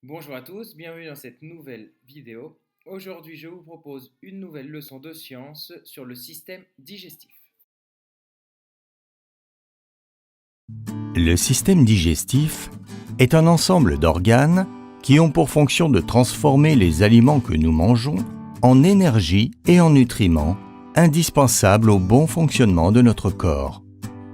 Bonjour à tous, bienvenue dans cette nouvelle vidéo. Aujourd'hui, je vous propose une nouvelle leçon de science sur le système digestif. Le système digestif est un ensemble d'organes qui ont pour fonction de transformer les aliments que nous mangeons en énergie et en nutriments indispensables au bon fonctionnement de notre corps.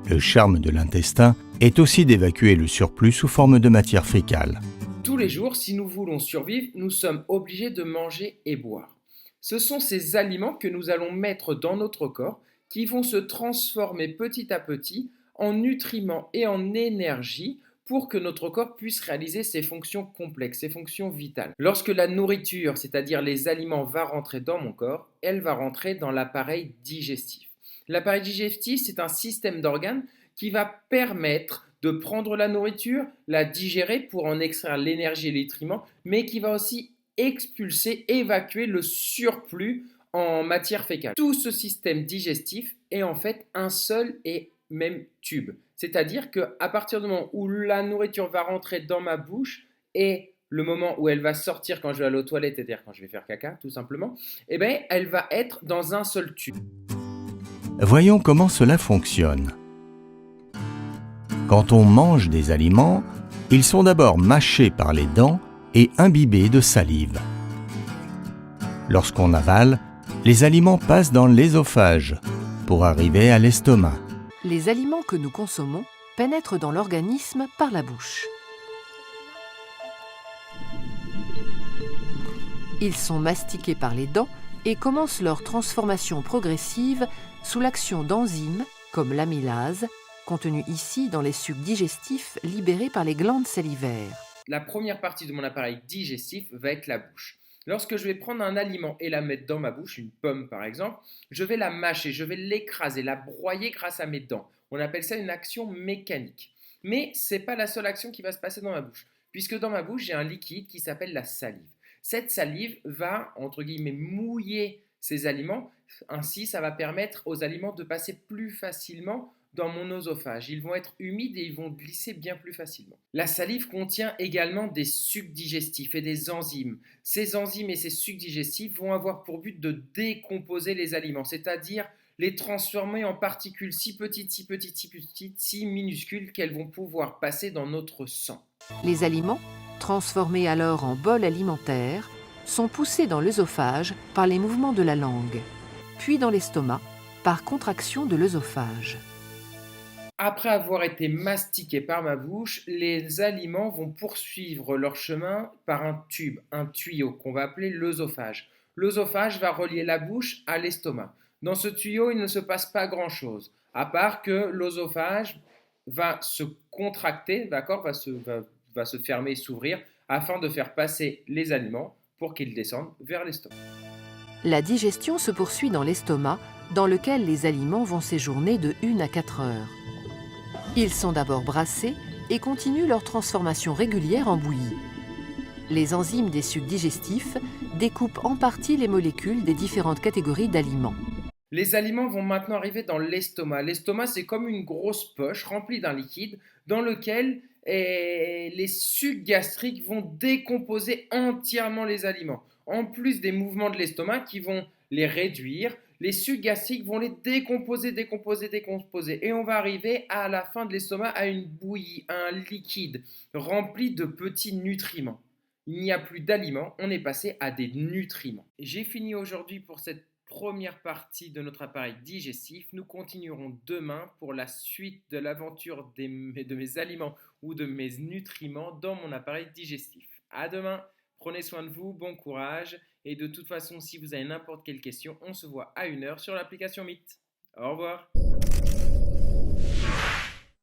Le charme de l'intestin est aussi d'évacuer le surplus sous forme de matière fécale. Tous les jours, si nous voulons survivre, nous sommes obligés de manger et boire. Ce sont ces aliments que nous allons mettre dans notre corps qui vont se transformer petit à petit en nutriments et en énergie pour que notre corps puisse réaliser ses fonctions complexes, ses fonctions vitales. Lorsque la nourriture, c'est-à-dire les aliments, va rentrer dans mon corps, elle va rentrer dans l'appareil digestif. L'appareil digestif, c'est un système d'organes qui va permettre de prendre la nourriture, la digérer pour en extraire l'énergie et les nutriments, mais qui va aussi expulser, évacuer le surplus en matière fécale. Tout ce système digestif est en fait un seul et même tube. C'est-à-dire qu'à partir du moment où la nourriture va rentrer dans ma bouche et le moment où elle va sortir quand je vais aller aux toilettes, c'est-à-dire quand je vais faire caca tout simplement, eh bien, elle va être dans un seul tube. Voyons comment cela fonctionne. Quand on mange des aliments, ils sont d'abord mâchés par les dents et imbibés de salive. Lorsqu'on avale, les aliments passent dans l'œsophage pour arriver à l'estomac. Les aliments que nous consommons pénètrent dans l'organisme par la bouche. Ils sont mastiqués par les dents et commencent leur transformation progressive sous l'action d'enzymes comme l'amylase, contenues ici dans les sucs digestifs libérés par les glandes salivaires. La première partie de mon appareil digestif va être la bouche. Lorsque je vais prendre un aliment et la mettre dans ma bouche, une pomme par exemple, je vais la mâcher, je vais l'écraser, la broyer grâce à mes dents. On appelle ça une action mécanique. Mais ce n'est pas la seule action qui va se passer dans ma bouche, puisque dans ma bouche, j'ai un liquide qui s'appelle la salive. Cette salive va, entre guillemets, mouiller ces aliments. Ainsi, ça va permettre aux aliments de passer plus facilement dans mon oesophage. Ils vont être humides et ils vont glisser bien plus facilement. La salive contient également des sucs digestifs et des enzymes. Ces enzymes et ces sucs digestifs vont avoir pour but de décomposer les aliments, c'est-à-dire les transformer en particules si petites, si petites, si petites, si minuscules qu'elles vont pouvoir passer dans notre sang. Les aliments, transformés alors en bol alimentaire, sont poussés dans l'œsophage par les mouvements de la langue, puis dans l'estomac par contraction de l'œsophage. Après avoir été mastiqués par ma bouche, les aliments vont poursuivre leur chemin par un tube, un tuyau qu'on va appeler l'œsophage. L'œsophage va relier la bouche à l'estomac. Dans ce tuyau, il ne se passe pas grand-chose, à part que l'œsophage va se contracter, d'accord, va se fermer et s'ouvrir afin de faire passer les aliments pour qu'ils descendent vers l'estomac. La digestion se poursuit dans l'estomac, dans lequel les aliments vont séjourner de 1 à 4 heures. Ils sont d'abord brassés et continuent leur transformation régulière en bouillie. Les enzymes des sucs digestifs découpent en partie les molécules des différentes catégories d'aliments. Les aliments vont maintenant arriver dans l'estomac. L'estomac, c'est comme une grosse poche remplie d'un liquide dans lequel les sucs gastriques vont décomposer entièrement les aliments. En plus des mouvements de l'estomac qui vont les réduire, les sucs gastriques vont les décomposer, décomposer, décomposer. Et on va arriver à la fin de l'estomac à une bouillie, à un liquide rempli de petits nutriments. Il n'y a plus d'aliments, on est passé à des nutriments. J'ai fini aujourd'hui pour cette première partie de notre appareil digestif. Nous continuerons demain pour la suite de l'aventure de mes aliments ou de mes nutriments dans mon appareil digestif. À demain, prenez soin de vous, bon courage et de toute façon si vous avez n'importe quelle question, on se voit à 1 heure sur l'application Meet. Au revoir.